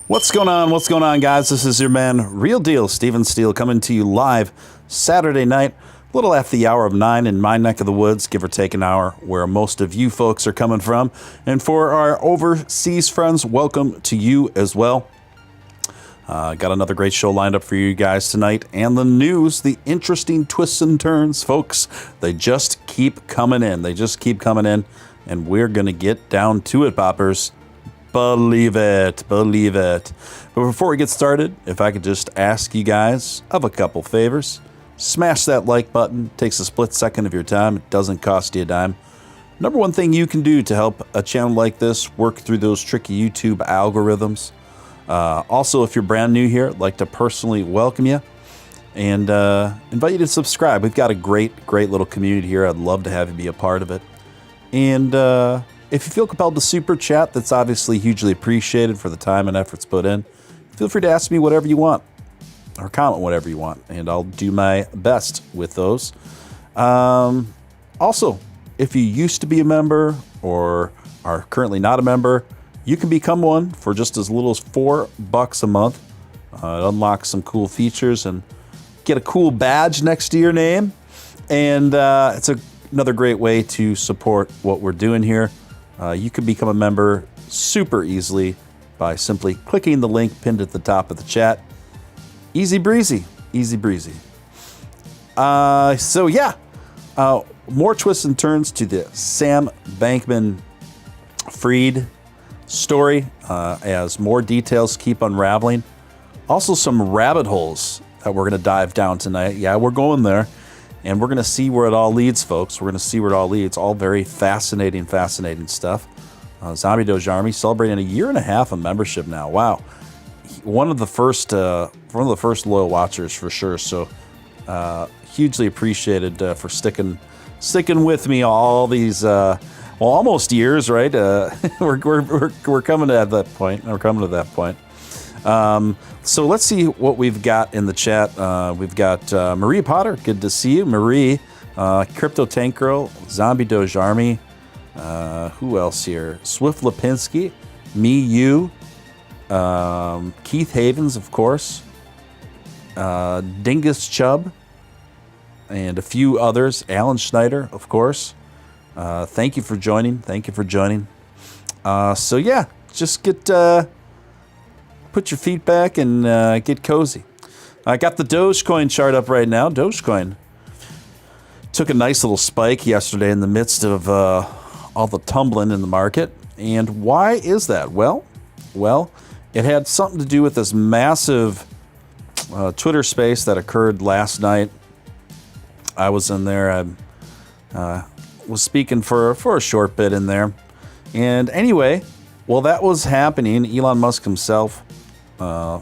What's going on? What's going on, guys? This is your man, Real Deal, Steele, coming to you live Saturday night, a little after the hour of 9 in my neck of the woods, give or take an hour, where most of you folks are coming from. And for our overseas friends, welcome to you as well. Got another great show lined up for you guys tonight. And the news, the interesting twists and turns, folks, they just keep coming in. They just keep coming in. And we're going to get down to it, boppers. Believe it, believe it. But before we get started, if I could just ask you guys of a couple favors. Smash that like button. Takes a split second of your time. It doesn't cost you a dime. Number one thing you can do to help a channel like this work through those tricky YouTube algorithms. Also, if you're brand new here, I'd like to personally welcome you and invite you to subscribe. We've got a great little community here. I'd love to have you be a part of it. And if you feel compelled to super chat, that's obviously hugely appreciated for the time and efforts put in. Feel free to ask me whatever you want or comment whatever you want, and I'll do my best with those. Also, if you used to be a member or are currently not a member, you can become one for just as little as $4 a month. It unlocks some cool features and get a cool badge next to your name. And it's another great way to support what we're doing here. You can become a member super easily by simply clicking the link pinned at the top of the chat. Easy breezy, easy breezy. So yeah, more twists and turns to the Sam Bankman-Fried story as more details keep unraveling. Also some rabbit holes that we're going to dive down tonight. Yeah, we're going there. And we're going to see where it all leads, folks. We're going to see where it all leads. All very fascinating stuff. Zombie Doge Army celebrating 1.5 years of membership now. Wow, one of the first loyal watchers for sure. So hugely appreciated for sticking with me all these almost years, right? We're coming to that point. We're coming to that point. So let's see what we've got in the chat. We've got Marie Potter. Good to see you, Marie. Crypto Tank Girl, Zombie Doge Army. Who else here? Swift Lipinski, me, you, Keith Havens, of course, Dingus Chubb, and a few others. Alan Schneider, of course. Thank you for joining. So yeah, just put your feet back and get cozy. I got the Dogecoin chart up right now. Dogecoin took a nice little spike yesterday in the midst of all the tumbling in the market. And why is that? Well, it had something to do with this massive Twitter space that occurred last night. I was in there. I was speaking for a short bit in there. And anyway, while that was happening, Elon Musk himself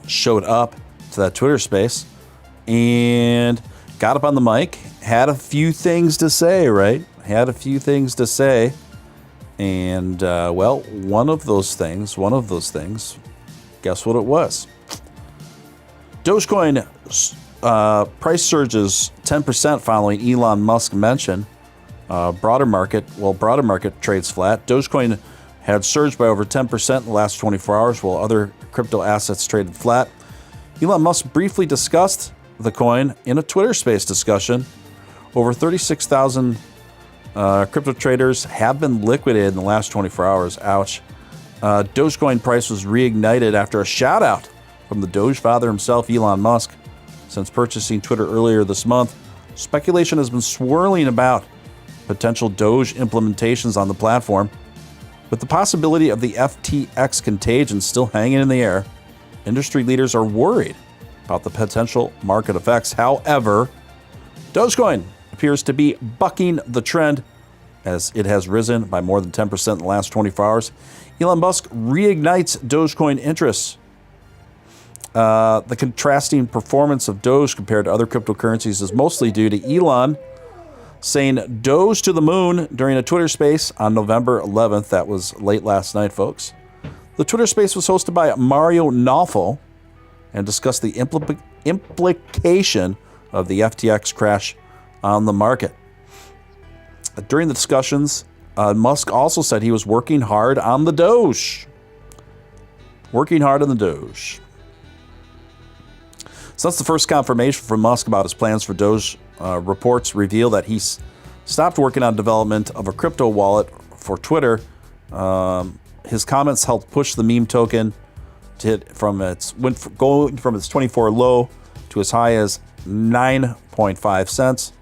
showed up to that Twitter space and got up on the mic, had a few things to say, right? And, well, one of those things, guess what it was? Dogecoin price surges 10% following Elon Musk mention. Broader market trades flat. Dogecoin had surged by over 10% in the last 24 hours, while other crypto assets traded flat. Elon Musk briefly discussed the coin in a Twitter space discussion. Over 36,000 crypto traders have been liquidated in the last 24 hours. Ouch. Dogecoin price was reignited after a shout out from the Doge father himself, Elon Musk. Since purchasing Twitter earlier this month, speculation has been swirling about potential Doge implementations on the platform. With the possibility of the FTX contagion still hanging in the air, industry leaders are worried about the potential market effects. However, Dogecoin appears to be bucking the trend as it has risen by more than 10% in the last 24 hours. Elon Musk reignites Dogecoin interest. The contrasting performance of Doge compared to other cryptocurrencies is mostly due to Elon saying Doge to the moon during a Twitter space on November 11th. That was late last night, folks. The Twitter space was hosted by Mario Nawfal and discussed the implication of the FTX crash on the market. During the discussions, Musk also said he was working hard on the Doge. Working hard on the Doge. So that's the first confirmation from Musk about his plans for Doge. Reports reveal that he's stopped working on development of a crypto wallet for Twitter. His comments helped push the meme token to hit going from its 24 low to as high as 9.5 cents.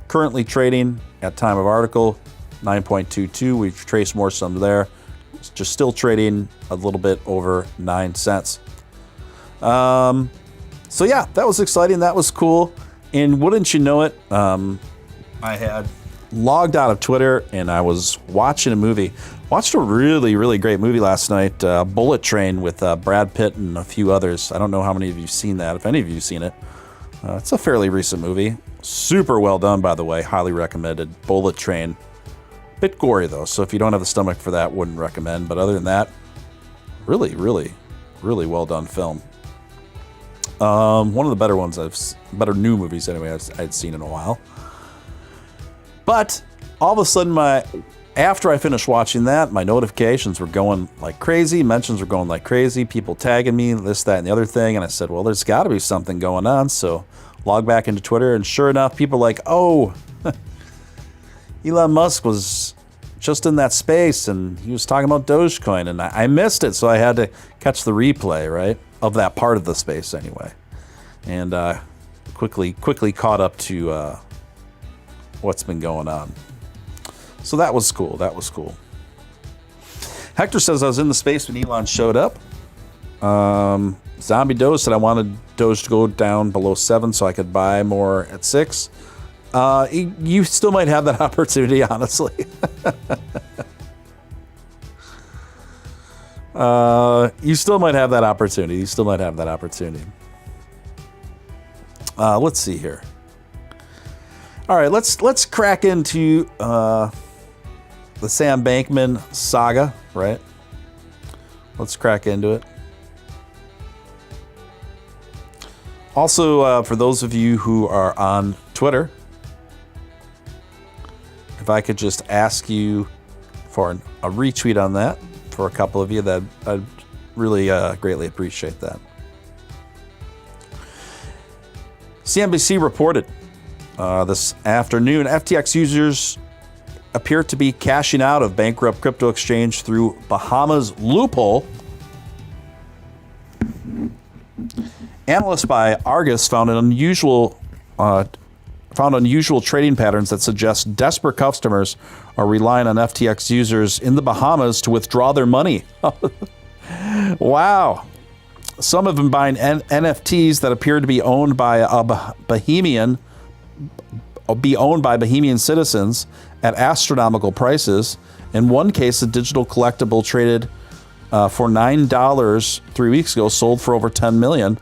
Currently trading at time of article 9.22. We've traced more some there. It's just still trading a little bit over 9 cents. So yeah, that was exciting. That was cool. And wouldn't you know it, I had logged out of Twitter and I was watching a movie. Watched a really, really great movie last night, Bullet Train with Brad Pitt and a few others. I don't know how many of you have seen that, if any of you have seen it. It's a fairly recent movie. Super well done, by the way. Highly recommended. Bullet Train. Bit gory, though, so if you don't have the stomach for that, wouldn't recommend. But other than that, really, really, really well done film. One of the better ones better new movies anyway I'd seen in a while. But all of a sudden, after I finished watching that, my notifications were going like crazy. Mentions were going like crazy. People tagging me, this, that, and the other thing. And I said, well, there's got to be something going on. So log back into Twitter, and sure enough, people are like, oh, Elon Musk was just in that space, and he was talking about Dogecoin, and I missed it, so I had to catch the replay, right, of that part of the space anyway, and quickly caught up to what's been going on. So that was cool. That was cool. Hector says I was in the space when Elon showed up. Zombie Doge said I wanted Doge to go down below 7 so I could buy more at 6. You still might have that opportunity, honestly. You still might have that opportunity. Let's see here. All right, let's crack into the Sam Bankman saga, right? Let's crack into it. Also, for those of you who are on Twitter, if I could just ask you for a retweet on that for a couple of you, that I'd really greatly appreciate that. CNBC reported this afternoon, FTX users appear to be cashing out of bankrupt crypto exchange through Bahamas loophole. Analysts by Argus found unusual trading patterns that suggest desperate customers are relying on FTX users in the Bahamas to withdraw their money. Wow. Some have been buying NFTs that appear to be owned by Bahamian citizens at astronomical prices. In one case, a digital collectible traded for $9 3 weeks ago sold for over $10 million.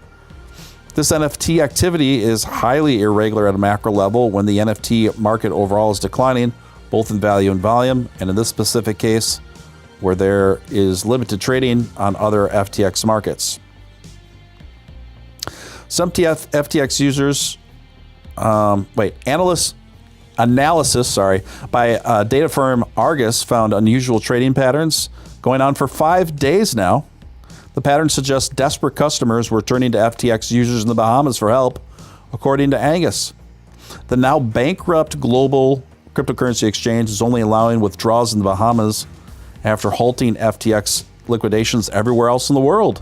This NFT activity is highly irregular at a macro level when the NFT market overall is declining, both in value and volume, and in this specific case, where there is limited trading on other FTX markets. Some FTX users, analysis by data firm Argus found unusual trading patterns going on for 5 days now. The pattern suggests desperate customers were turning to FTX users in the Bahamas for help, according to Angus. The now bankrupt global cryptocurrency exchange is only allowing withdrawals in the Bahamas after halting FTX liquidations everywhere else in the world.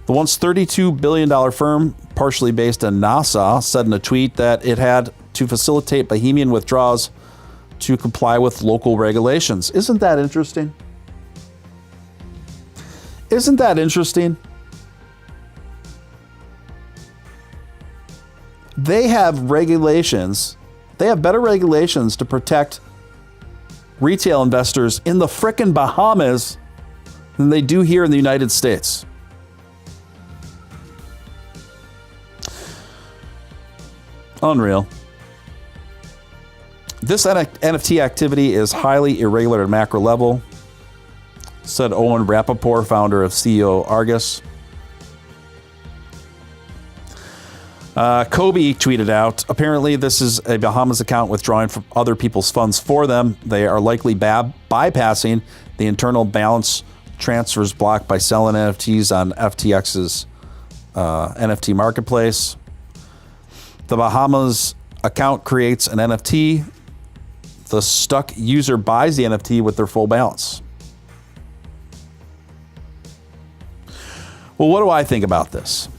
The once $32 billion firm, partially based in Nassau, said in a tweet that it had to facilitate Bahamian withdrawals to comply with local regulations. Isn't that interesting? Isn't that interesting? They have regulations. They have better regulations to protect retail investors in the frickin' Bahamas than they do here in the United States. Unreal. This NFT activity is highly irregular at a macro level, said Owen Rappaport, founder of CEO Argus. Kobe tweeted out, apparently this is a Bahamas account withdrawing from other people's funds for them. They are likely bypassing the internal balance transfers blocked by selling NFTs on FTX's NFT marketplace. The Bahamas account creates an NFT. The stuck user buys the NFT with their full balance. Well, what do I think about this?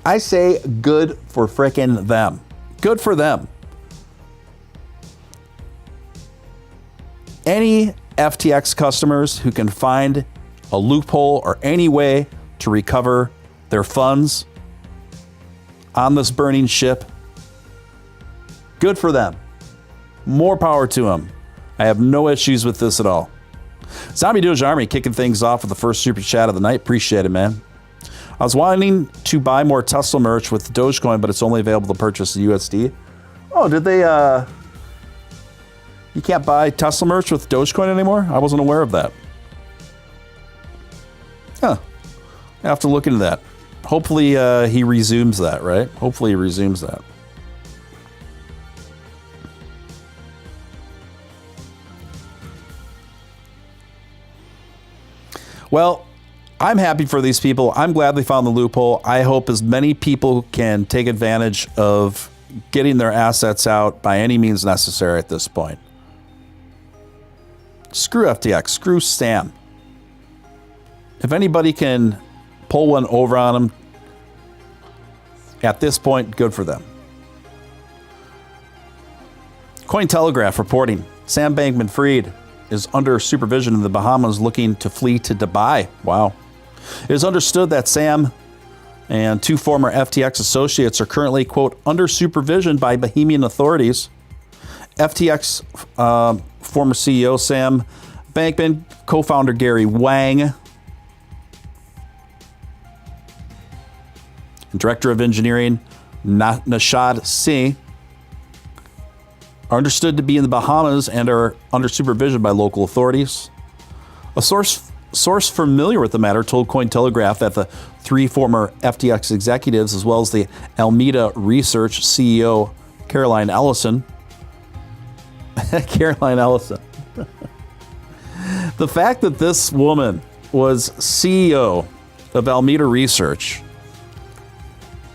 I say good for frickin' them. Good for them. Any FTX customers who can find a loophole or any way to recover their funds on this burning ship, good for them. More power to them. I have no issues with this at all. Zombie Doge Army kicking things off with the first super chat of the night. Appreciate it, man. I was wanting to buy more Tesla merch with Dogecoin, but it's only available to purchase in USD. Oh, did they, you can't buy Tesla merch with Dogecoin anymore? I wasn't aware of that. Huh. I have to look into that. Hopefully he resumes that, right? Hopefully he resumes that. Well, I'm happy for these people. I'm glad they found the loophole. I hope as many people can take advantage of getting their assets out by any means necessary at this point. Screw FTX. Screw Sam. If anybody can pull one over on them at this point, good for them. Cointelegraph reporting Sam Bankman-Fried is under supervision in the Bahamas looking to flee to Dubai. Wow. It is understood that Sam and two former FTX associates are currently, quote, under supervision by Bahamian authorities. FTX former CEO Sam Bankman, co-founder Gary Wang, and Director of Engineering Nashad Singh are understood to be in the Bahamas and are under supervision by local authorities. A source familiar with the matter told Cointelegraph that the three former FTX executives, as well as the Alameda Research CEO Caroline Ellison, the fact that this woman was CEO of Alameda Research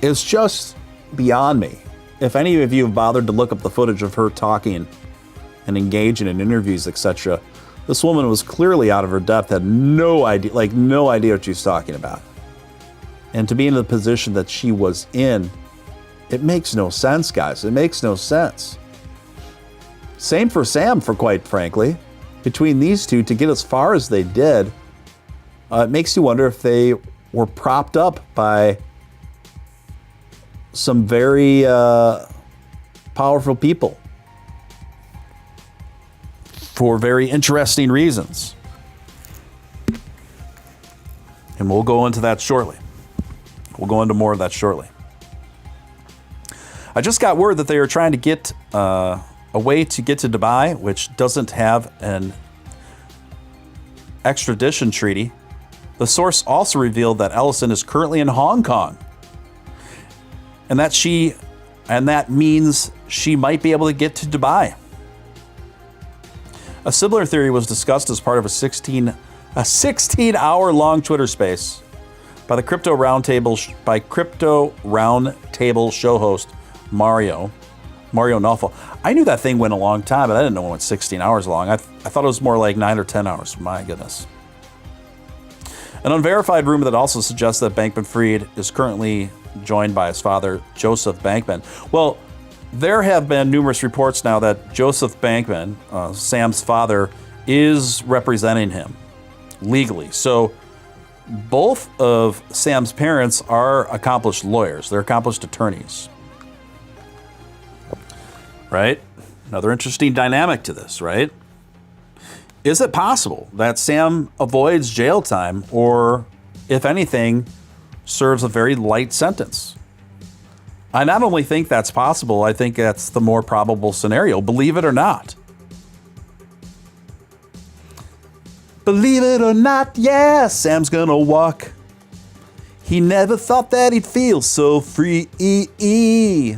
is just beyond me. If any of you have bothered to look up the footage of her talking and engaging in interviews, etc., this woman was clearly out of her depth, had no idea what she was talking about. And to be in the position that she was in, it makes no sense, guys. It makes no sense. Same for Sam, for quite frankly. Between these two, to get as far as they did, it makes you wonder if they were propped up by some very powerful people for very interesting reasons. And we'll go into that shortly. We'll go into more of that shortly. I just got word that they are trying to get a way to get to Dubai, which doesn't have an extradition treaty. The source also revealed that Ellison is currently in Hong Kong, and that means she might be able to get to Dubai. A similar theory was discussed as part of a 16-hour-long Twitter space by Crypto Roundtable show host Mario Nawfal. I knew that thing went a long time, but I didn't know it went 16 hours long. I thought it was more like 9 or 10 hours. My goodness. An unverified rumor that also suggests that Bankman-Fried is currently joined by his father, Joseph Bankman. Well, there have been numerous reports now that Joseph Bankman, Sam's father, is representing him legally. So both of Sam's parents are accomplished lawyers. They're accomplished attorneys. Right? Another interesting dynamic to this, right? Is it possible that Sam avoids jail time or, if anything, serves a very light sentence? I not only think that's possible, I think that's the more probable scenario, believe it or not. Believe it or not, yeah, Sam's gonna walk. He never thought that he'd feel so free. He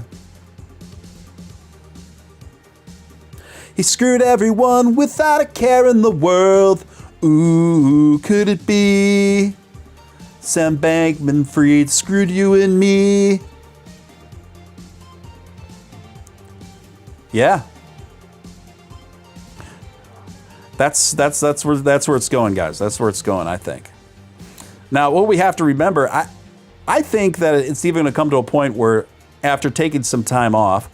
screwed everyone without a care in the world. Ooh, could it be Sam Bankman-Fried screwed you and me? Yeah. That's where it's going, guys. That's where it's going, I think. Now, what we have to remember, I think that it's even going to come to a point where after taking some time off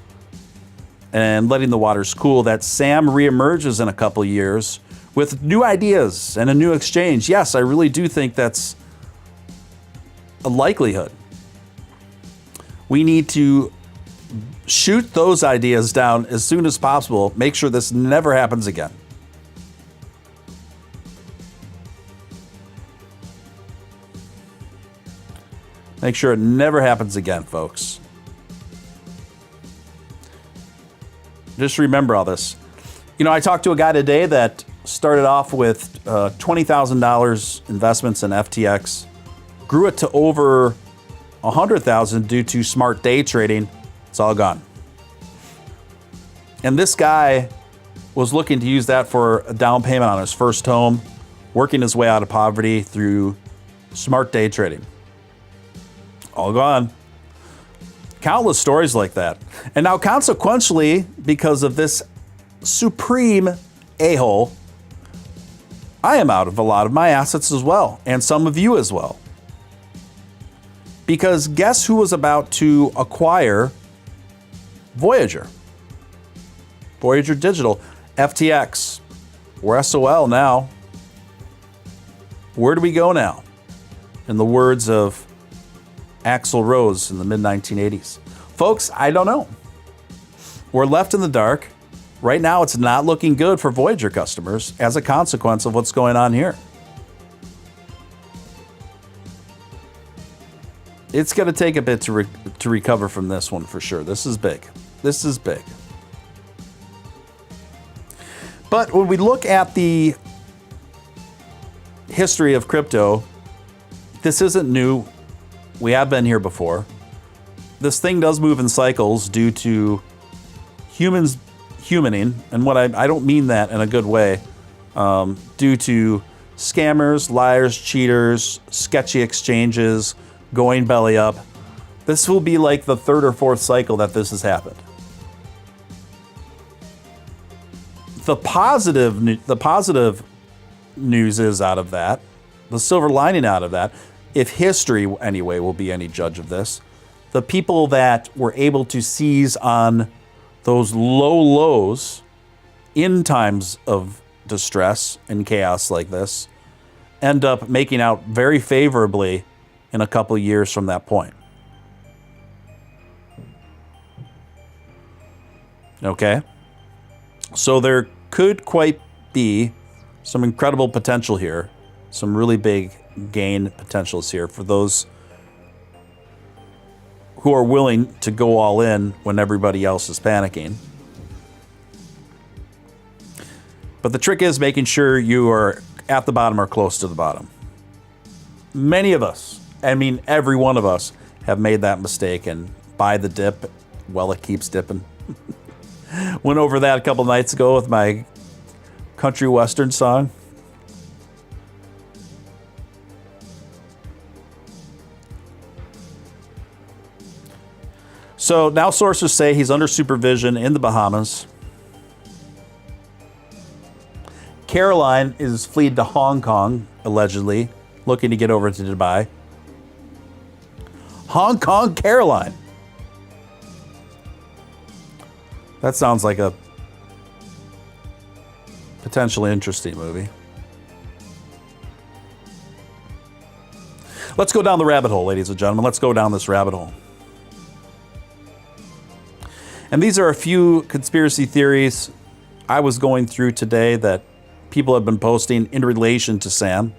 and letting the waters cool, that Sam reemerges in a couple years with new ideas and a new exchange. Yes, I really do think that's a likelihood. We need to shoot those ideas down as soon as possible. Make sure this never happens again. Make sure it never happens again, folks. Just remember all this. You know, I talked to a guy today that started off with $20,000 investments in FTX, grew it to over $100,000 due to smart day trading. It's all gone. And this guy was looking to use that for a down payment on his first home, working his way out of poverty through smart day trading. All gone. Countless stories like that. And now consequentially, because of this supreme a-hole, I am out of a lot of my assets as well, and some of you as well. Because guess who was about to acquire Voyager? Voyager Digital, FTX. We're SOL now. Where do we go now? In the words of Axl Rose in the mid-1980s. Folks, I don't know. We're left in the dark. Right now, it's not looking good for Voyager customers as a consequence of what's going on here. It's going to take a bit to recover from this one for sure. This is big. This is big. But when we look at the history of crypto, this isn't new. We have been here before. This thing does move in cycles due to humans humaning, and what I don't mean that in a good way, due to scammers, liars, cheaters, sketchy exchanges, going belly up. This will be like the third or fourth cycle that this has happened. The positive news is out of that, the silver lining out of that, if history anyway will be any judge of this, the people that were able to seize on those low lows in times of distress and chaos like this end up making out very favorably in a couple years from that point. Okay? So there could quite be some incredible potential here, some really big gain potentials here for those who are willing to go all in when everybody else is panicking. But the trick is making sure you are at the bottom or close to the bottom. Many of us, I mean every one of us, have made that mistake and buy the dip while it keeps dipping. Went over that a couple nights ago with my country western song. So now sources say he's under supervision in the Bahamas. Caroline is fled to Hong Kong, allegedly, looking to get over to Dubai. Hong Kong Caroline. That sounds like a potentially interesting movie. Let's go down the rabbit hole, ladies and gentlemen. Let's go down this rabbit hole. And these are a few conspiracy theories I was going through today that people have been posting in relation to Sam.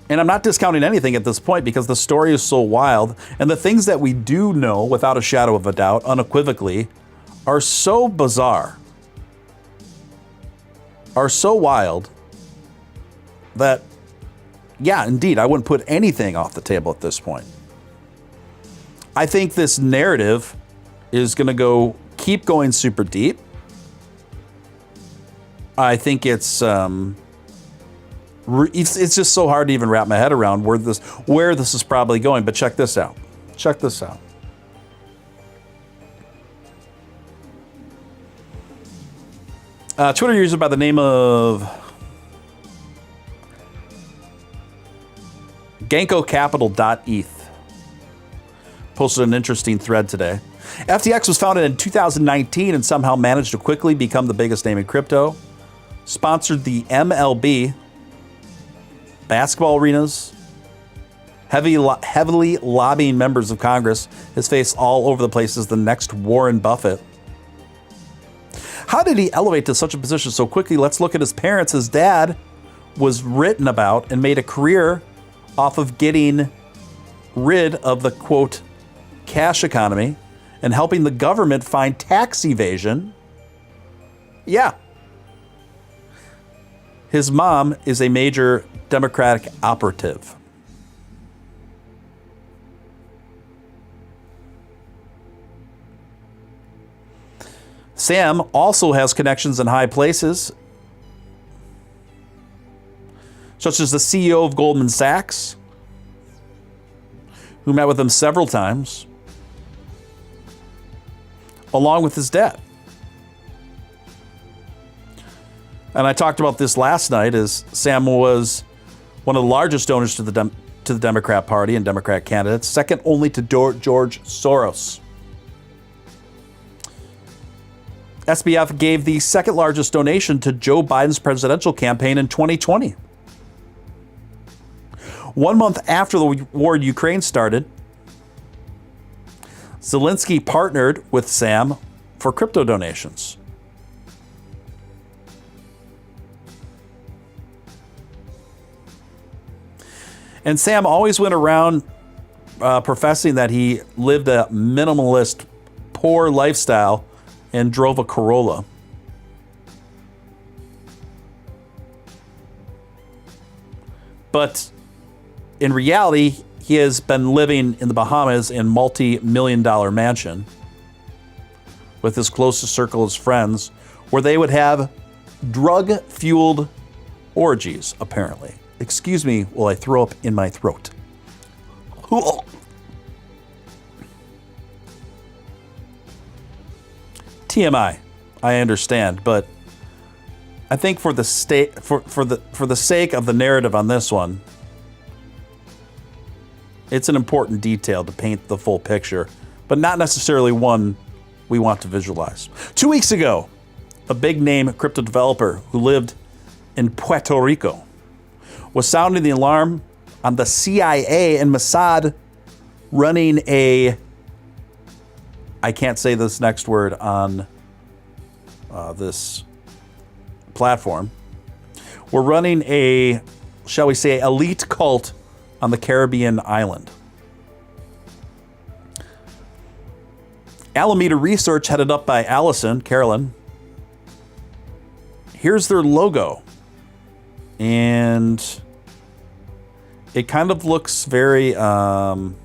And I'm not discounting anything at this point because the story is so wild. And the things that we do know without a shadow of a doubt, unequivocally, are so bizarre, are so wild that, yeah, indeed, I wouldn't put anything off the table at this point. I think this narrative is going to go keep going super deep. I think it's just so hard to even wrap my head around where this is probably going. But check this out. Check this out. Twitter user by the name of GankoCapital.eth posted an interesting thread today. FTX was founded in 2019 and somehow managed to quickly become the biggest name in crypto. Sponsored the MLB, basketball arenas, heavily lobbying members of Congress. His face all over the place as the next Warren Buffett. How did he elevate to such a position so quickly? Let's look at his parents. His dad was written about and made a career off of getting rid of the, quote, cash economy and helping the government find tax evasion. Yeah. His mom is a major Democratic operative. Sam also has connections in high places, such as the CEO of Goldman Sachs, who met with him several times, along with his dad. And I talked about this last night, as Sam was one of the largest donors to the Democrat Party and Democrat candidates, second only to George Soros. SBF gave the second largest donation to Joe Biden's presidential campaign in 2020. 1 month after the war in Ukraine started, Zelensky partnered with Sam for crypto donations. And Sam always went around professing that he lived a minimalist, poor lifestyle and drove a Corolla. But in reality, he has been living in the Bahamas in multi-million-dollar mansion with his closest circle of friends, where they would have drug-fueled orgies, apparently. Excuse me while I throw up in my throat. TMI, I understand, but I think for the sake of the narrative on this one, it's an important detail to paint the full picture, but not necessarily one we want to visualize. 2 weeks ago, a big name crypto developer who lived in Puerto Rico was sounding the alarm on the CIA and Mossad running I can't say this next word on this platform. We're running shall we say, elite cult on the Caribbean island. Alameda Research, headed up by Carolyn. Here's their logo. And it kind of looks very... The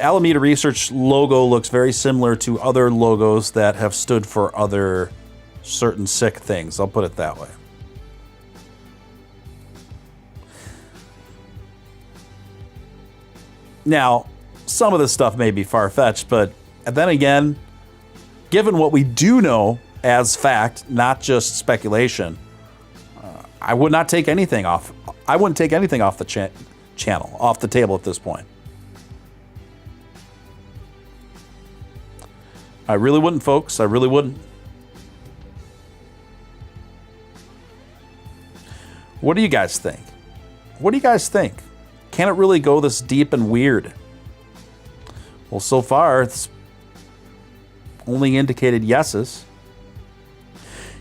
Alameda Research logo looks very similar to other logos that have stood for other certain sick things. I'll put it that way. Now, some of this stuff may be far-fetched, but then again, given what we do know as fact, not just speculation, I would not take anything off. I wouldn't take anything off the channel, off the table at this point. I really wouldn't, folks. I really wouldn't. What do you guys think? What do you guys think? Can it really go this deep and weird? Well, so far, it's only indicated yeses.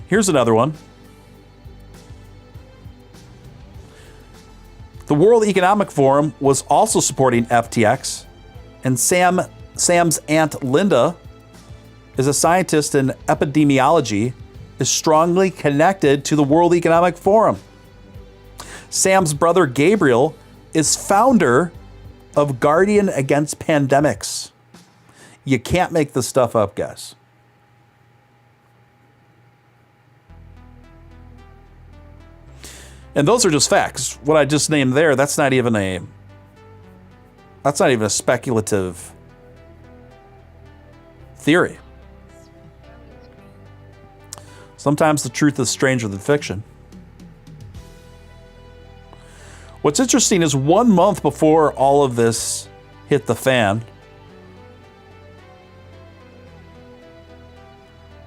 Here's another one. The World Economic Forum was also supporting FTX, and Sam's aunt Linda is a scientist in epidemiology, is strongly connected to the World Economic Forum. Sam's brother Gabriel is founder of Guardian against pandemics. You can't make this stuff up, guys. And those are just facts. What I just named there, that's not even a speculative theory. Sometimes the truth is stranger than fiction. What's interesting is 1 month before all of this hit the fan,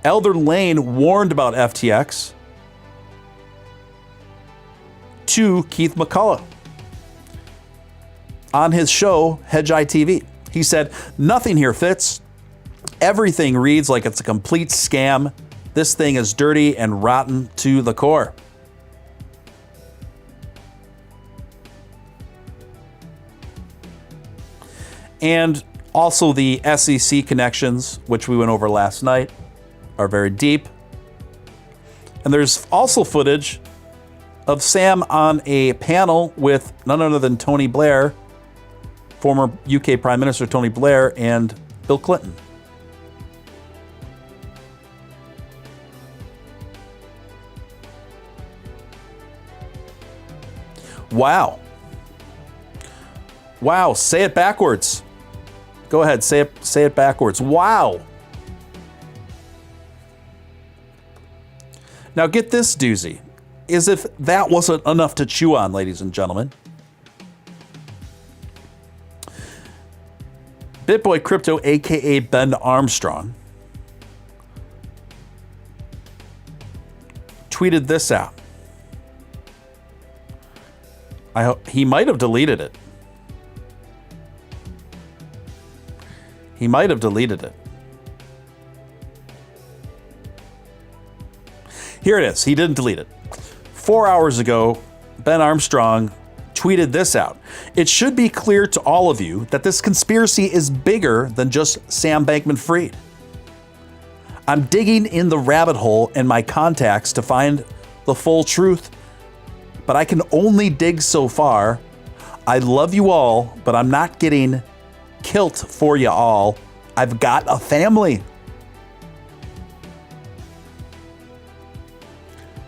Elder Lane warned about FTX to Keith McCullough on his show, Hedge Eye TV. He said, "Nothing here fits. Everything reads like it's a complete scam. This thing is dirty and rotten to the core." And also the SEC connections, which we went over last night, are very deep. And there's also footage of Sam on a panel with none other than Tony Blair, former UK Prime Minister Tony Blair, and Bill Clinton. Wow. Wow, say it backwards. Go ahead, say it backwards. Wow. Now get this doozy. As if that wasn't enough to chew on, ladies and gentlemen. BitBoy Crypto, aka Ben Armstrong, tweeted this out. He might have deleted it. He might have deleted it. Here it is. He didn't delete it. 4 hours ago, Ben Armstrong tweeted this out. "It should be clear to all of you that this conspiracy is bigger than just Sam Bankman-Fried. I'm digging in the rabbit hole in my contacts to find the full truth, but I can only dig so far. I love you all, but I'm not getting kilt for you all. I've got a family."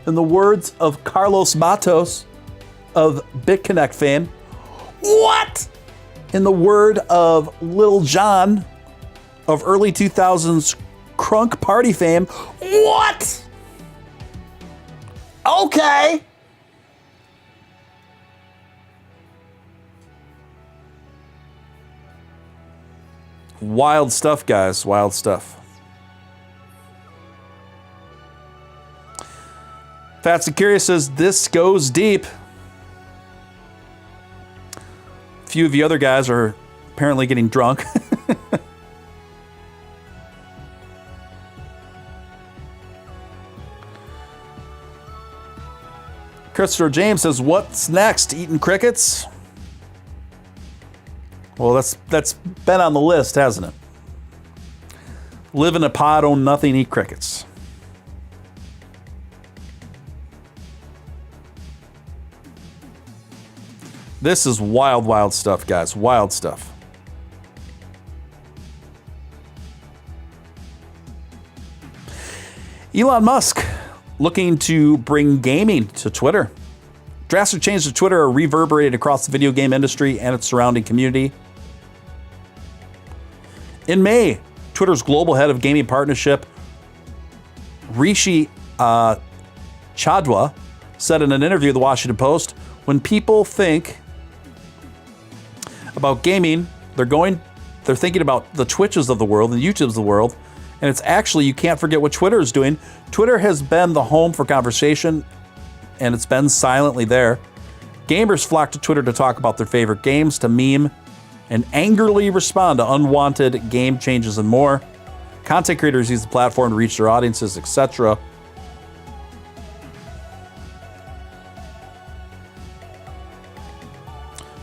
In the words of Carlos Matos of BitConnect fame, what? In the word of Lil Jon of early 2000s crunk party fame, what? Okay. Wild stuff, guys. Wild stuff. Fats and Curious says, "This goes deep." A few of the other guys are apparently getting drunk. Christopher James says, "What's next? Eating crickets?" Well, that's been on the list, hasn't it? Live in a pod, own nothing, eat crickets. This is wild, wild stuff, guys. Wild stuff. Elon Musk looking to bring gaming to Twitter. Drastic changes to Twitter are reverberated across the video game industry and its surrounding community. In May, Twitter's global head of gaming partnership, Rishi Chadwa, said in an interview with the Washington Post, "When people think about gaming, they're thinking about the Twitches of the world and the YouTubes of the world, and it's actually, you can't forget what Twitter is doing. Twitter has been the home for conversation, and it's been silently there. Gamers flock to Twitter to talk about their favorite games, to meme, and angrily respond to unwanted game changes and more. Content creators use the platform to reach their audiences, etc."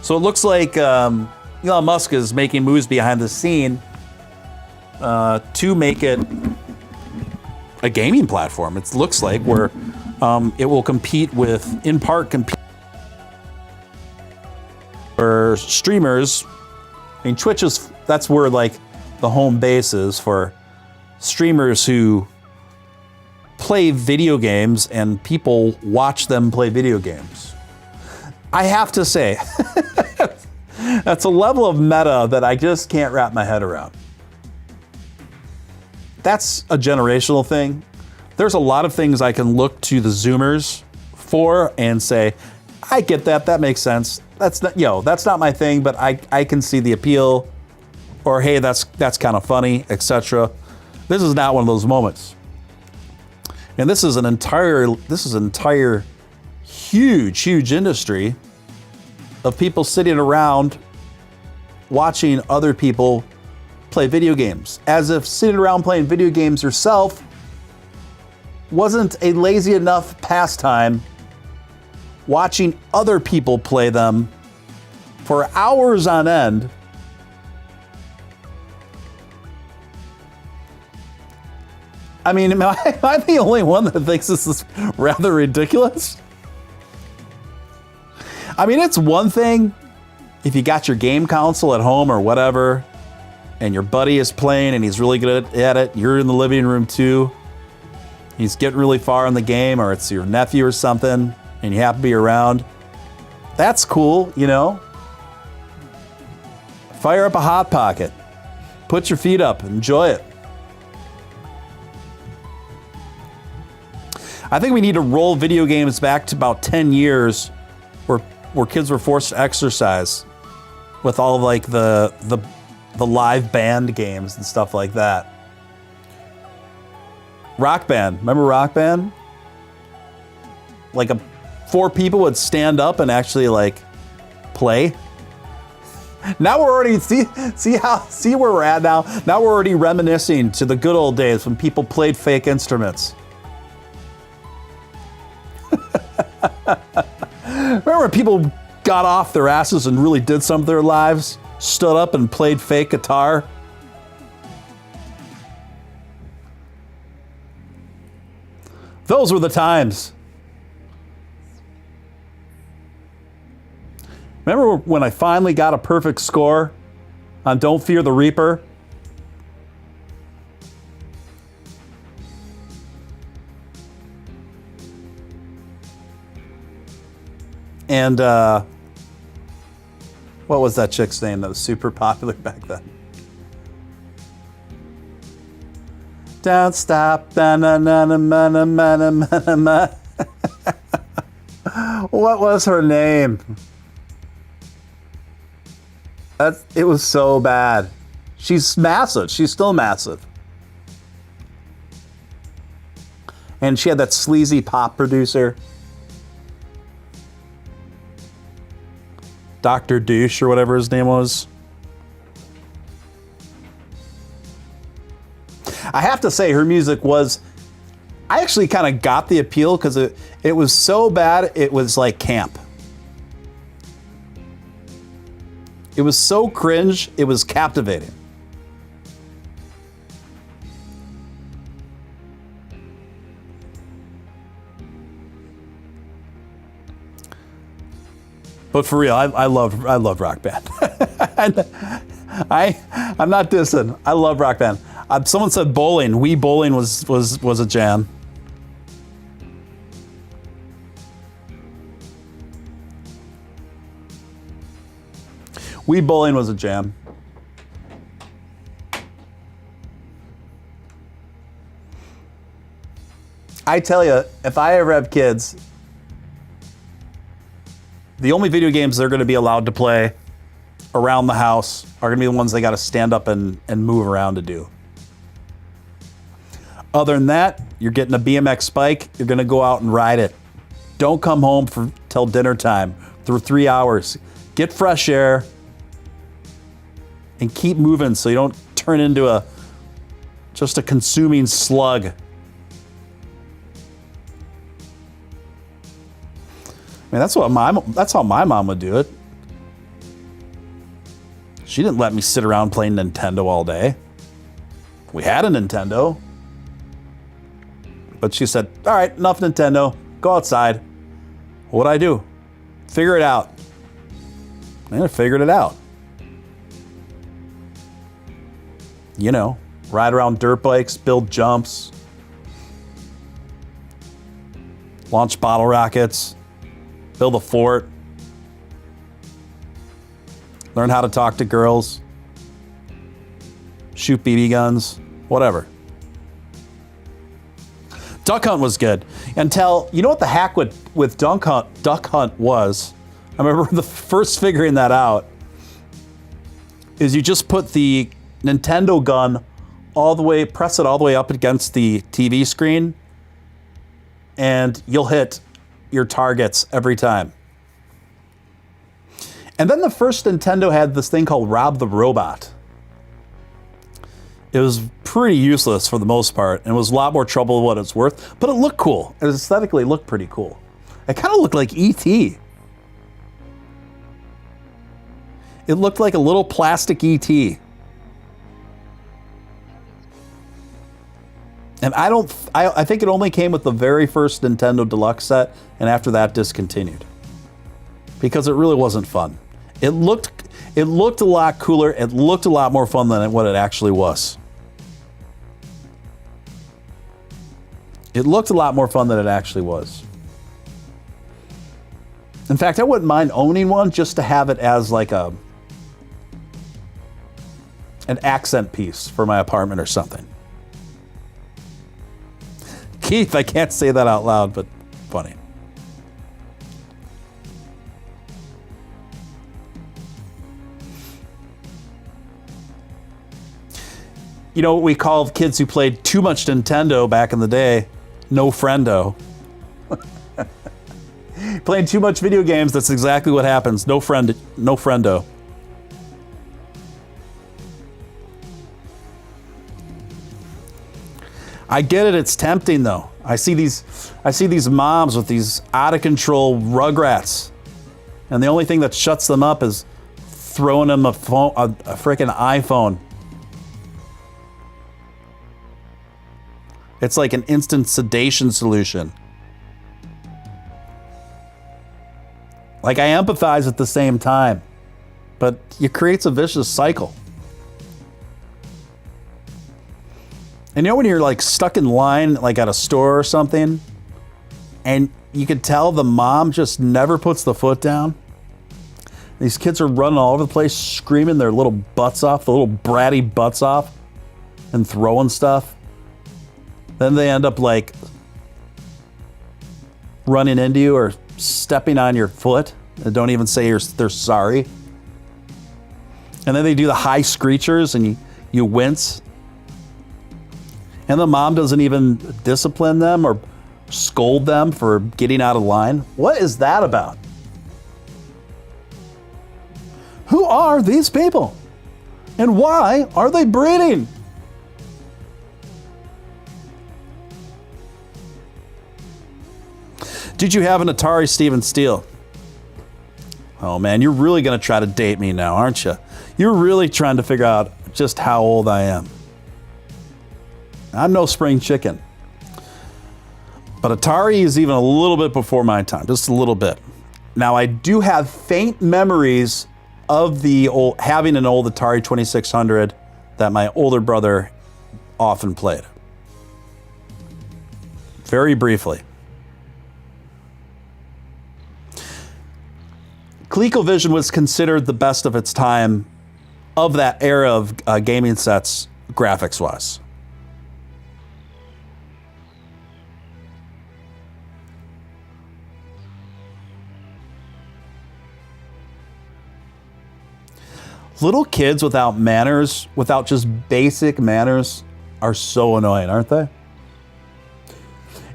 So it looks like Elon Musk is making moves behind the scene to make it a gaming platform. It looks like where it will compete with, in part, compete for streamers mean, Twitch is, that's where like the home base is for streamers who play video games and people watch them play video games. I have to say, that's a level of meta that I just can't wrap my head around. That's a generational thing. There's a lot of things I can look to the Zoomers for and say, I get that, that makes sense. That's not, that's not my thing, but I can see the appeal, or hey, that's kind of funny, etc. This is not one of those moments. And this is an entire huge industry of people sitting around watching other people play video games, as if sitting around playing video games yourself wasn't a lazy enough pastime. Watching other people play them for hours on end. I mean, am I the only one that thinks this is rather ridiculous? I mean, it's one thing if you got your game console at home or whatever, and your buddy is playing and he's really good at it, you're in the living room too, he's getting really far in the game, or it's your nephew or something, and you happen to be around. That's cool, Fire up a Hot Pocket. Put your feet up, enjoy it. I think we need to roll video games back to about 10 years where kids were forced to exercise with all of like the live band games and stuff like that. Rock Band, remember Rock Band? Like 4 people would stand up and actually like play. Now we're already see where we're at now. Now we're already reminiscing to the good old days when people played fake instruments. Remember when people got off their asses and really did some of their lives? Stood up and played fake guitar? Those were the times. Remember when I finally got a perfect score on Don't Fear the Reaper? And what was that chick's name that was super popular back then? Don't stop. What was her name? It was so bad. She's massive. She's still massive. And she had that sleazy pop producer. Dr. Douche or whatever his name was. I have to say her music was, I actually kind of got the appeal because it was so bad it was like camp. It was so cringe, it was captivating. But for real, I love Rock Band. I'm not dissing. I love Rock Band. Someone said bowling. Wii bowling was a jam. Wii bowling was a jam. I tell you, if I ever have kids, the only video games they're going to be allowed to play around the house are going to be the ones they got to stand up and move around to do. Other than that, you're getting a BMX bike, you're going to go out and ride it. Don't come home till dinner time for 3 hours. Get fresh air and keep moving so you don't turn into just a consuming slug. I mean, that's how my mom would do it. She didn't let me sit around playing Nintendo all day. We had a Nintendo. But she said, all right, enough Nintendo. Go outside. What'd I do? Figure it out. And I figured it out. You know, ride around dirt bikes, build jumps, launch bottle rockets, build a fort, learn how to talk to girls, shoot BB guns, whatever. Duck Hunt was good. Until, you know what the hack with Duck Hunt was? I remember the first figuring that out is you just put the Nintendo gun press it all the way up against the TV screen, and you'll hit your targets every time. And then the first Nintendo had this thing called Rob the Robot. It was pretty useless for the most part, and it was a lot more trouble than what it's worth, but it looked cool. It aesthetically looked pretty cool. It kind of looked like E.T. It looked like a little plastic E.T. And I think it only came with the very first Nintendo Deluxe set, and after that discontinued. Because it really wasn't fun. It looked a lot cooler, it looked a lot more fun than what it actually was. It looked a lot more fun than it actually was. In fact, I wouldn't mind owning one just to have it as like an accent piece for my apartment or something. Keith, I can't say that out loud, but funny. You know what we called kids who played too much Nintendo back in the day? No friendo. Playing too much video games, that's exactly what happens. No friendo. I get it, it's tempting though. I see these moms with these out of control rugrats, and the only thing that shuts them up is throwing them a freaking iPhone. It's like an instant sedation solution. Like, I empathize at the same time, but it creates a vicious cycle. And you know when you're like stuck in line, like at a store or something, and you can tell the mom just never puts the foot down? These kids are running all over the place, screaming their little butts off, the little bratty butts off, and throwing stuff. Then they end up like running into you or stepping on your foot and don't even say they're sorry. And then they do the high screechers and you wince. And the mom doesn't even discipline them or scold them for getting out of line. What is that about? Who are these people? And why are they breeding? Did you have an Atari, Steven Steele? Oh man, you're really gonna try to date me now, aren't you? You're really trying to figure out just how old I am. I'm no spring chicken. But Atari is even a little bit before my time, just a little bit. Now I do have faint memories of having an old Atari 2600 that my older brother often played. Very briefly. ColecoVision was considered the best of its time of that era of gaming sets, graphics-wise. Little kids without manners, without just basic manners, are so annoying, aren't they?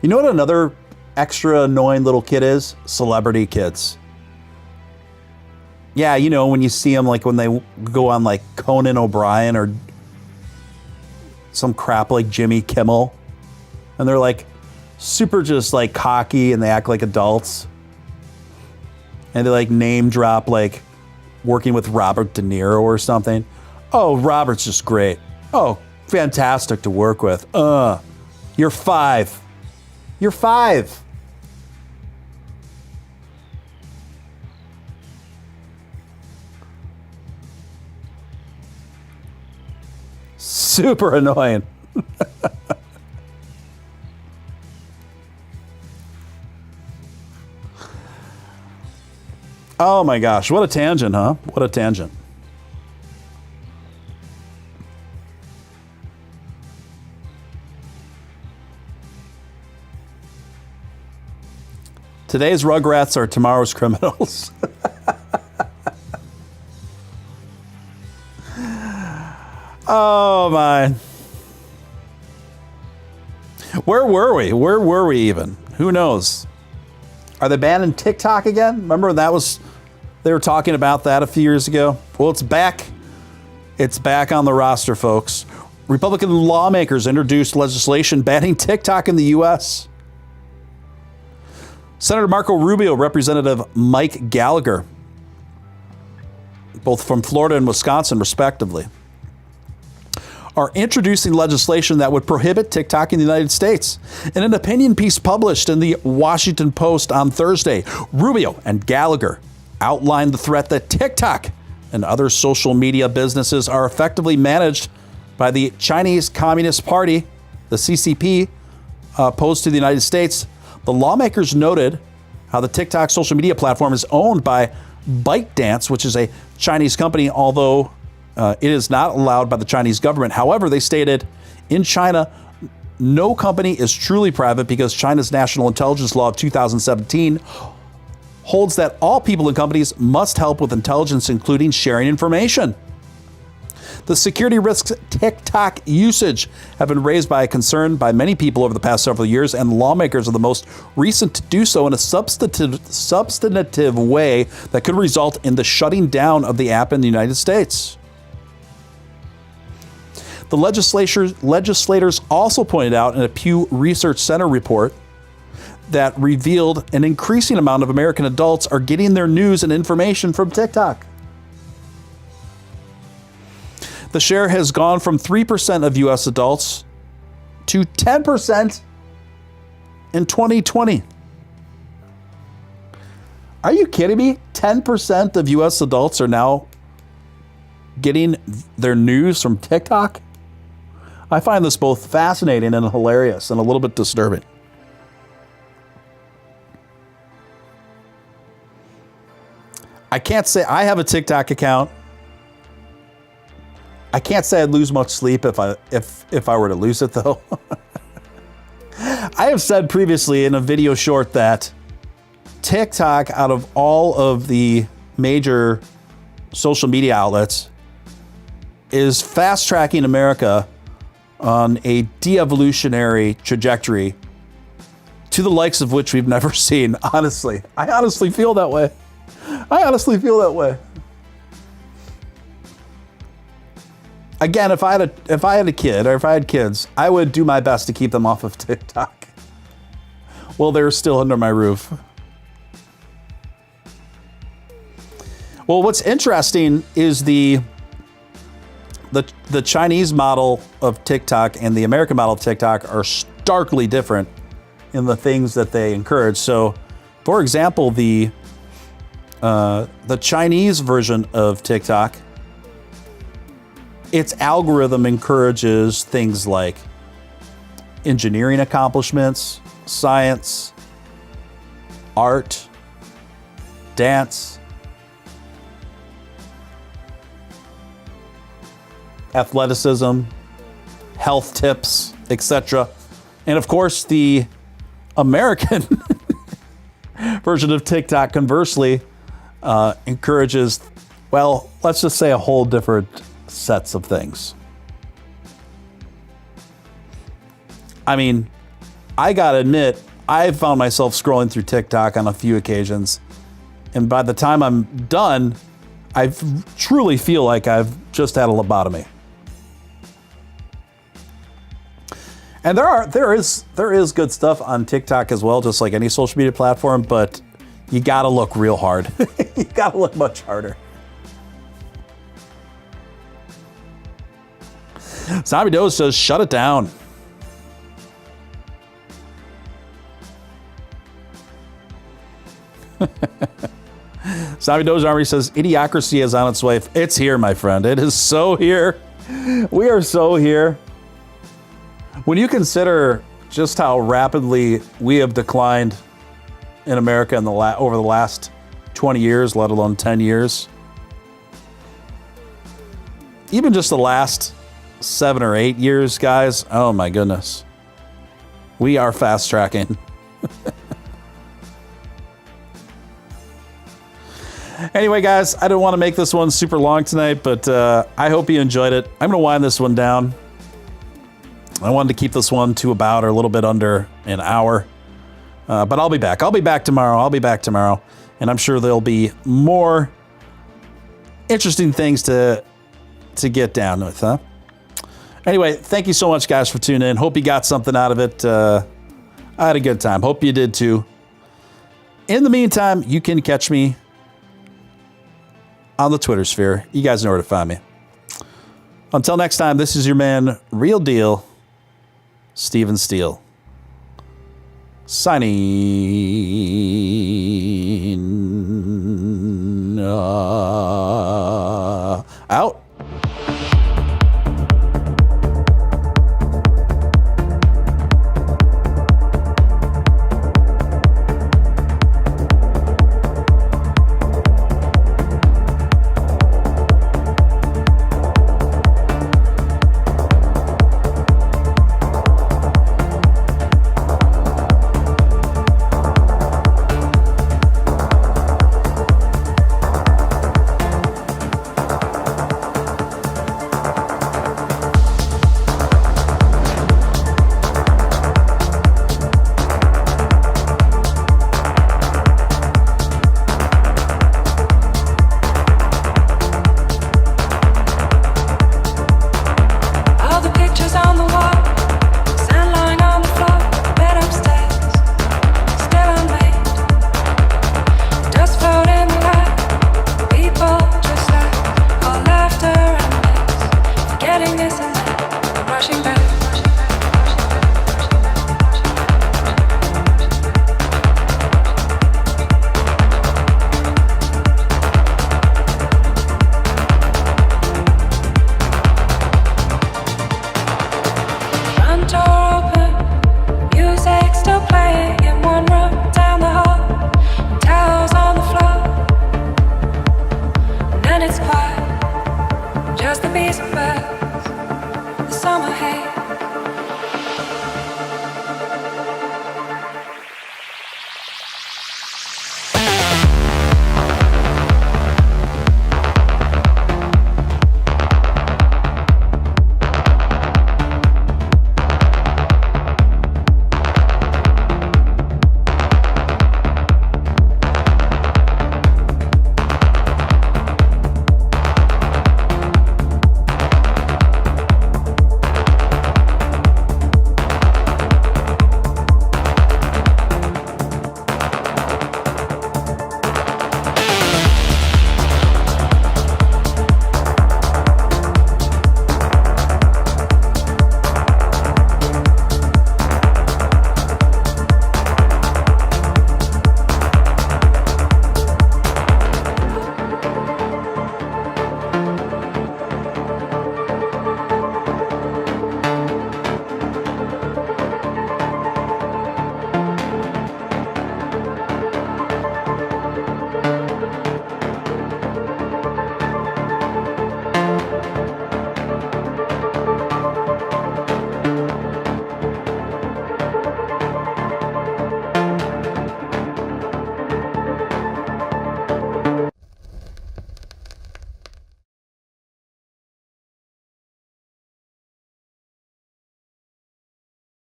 You know what another extra annoying little kid is? Celebrity kids. Yeah, you know, when you see them, like when they go on like Conan O'Brien or some crap like Jimmy Kimmel, and they're like super just like cocky and they act like adults. And they like name drop like working with Robert De Niro or something. Oh, Robert's just great. Oh, fantastic to work with. You're 5. You're 5. super annoying. Oh my gosh, what a tangent, huh? What a tangent. Today's Rugrats are tomorrow's criminals. Oh my. Where were we? Where were we even? Who knows? Are they banning TikTok again? Remember they were talking about that a few years ago? Well, it's back. It's back on the roster, folks. Republican lawmakers introduced legislation banning TikTok in the U.S. Senator Marco Rubio, Representative Mike Gallagher, both from Florida and Wisconsin, respectively, are introducing legislation that would prohibit TikTok in the United States. In an opinion piece published in the Washington Post on Thursday, Rubio and Gallagher outlined the threat that TikTok and other social media businesses are effectively managed by the Chinese Communist Party, the CCP, posed to the United States. The lawmakers noted how the TikTok social media platform is owned by ByteDance, which is a Chinese company, although it is not allowed by the Chinese government. However, they stated in China, no company is truly private because China's National Intelligence Law of 2017 holds that all people and companies must help with intelligence, including sharing information. The security risks TikTok usage have been raised by a concern by many people over the past several years, and lawmakers are the most recent to do so in a substantive way that could result in the shutting down of the app in the United States. The legislators also pointed out in a Pew Research Center report that revealed an increasing amount of American adults are getting their news and information from TikTok. The share has gone from 3% of U.S. adults to 10% in 2020. Are you kidding me? 10% of U.S. adults are now getting their news from TikTok? I find this both fascinating and hilarious and a little bit disturbing. I can't say I have a TikTok account. I can't say I'd lose much sleep if I were to lose it, though. I have said previously in a video short that TikTok, out of all of the major social media outlets, is fast-tracking America on a de-evolutionary trajectory to the likes of which we've never seen. Honestly, I honestly feel that way. Again, if I had a kid, or if I had kids, I would do my best to keep them off of TikTok. Well, they're still under my roof. Well, what's interesting is the Chinese model of TikTok and the American model of TikTok are starkly different in the things that they encourage. So, for example, the Chinese version of TikTok, its algorithm encourages things like engineering accomplishments, science, art, dance, athleticism, health tips, etc. And of course, the American version of TikTok, conversely, encourages, well, let's just say a whole different sets of things. I mean, I gotta admit, I've found myself scrolling through TikTok on a few occasions, and by the time I'm done, I truly feel like I've just had a lobotomy. And there is good stuff on TikTok as well, just like any social media platform, but you gotta look real hard. You gotta look much harder. Zombie Doge says, shut it down. Zombie Doge Army says, idiocracy is on its way. It's here, my friend. It is so here. We are so here. When you consider just how rapidly we have declined in America in over the last 20 years, let alone 10 years, even just the last 7 or 8 years, guys, oh my goodness. We are fast tracking. Anyway, guys, I didn't want to make this one super long tonight, but I hope you enjoyed it. I'm going to wind this one down. I wanted to keep this one to about or a little bit under an hour. But I'll be back. I'll be back tomorrow. And I'm sure there'll be more interesting things to get down with, huh? Anyway, thank you so much, guys, for tuning in. Hope you got something out of it. I had a good time. Hope you did, too. In the meantime, you can catch me on the Twitter sphere. You guys know where to find me. Until next time, this is your man, Real Deal, Steven Steele. Signing out.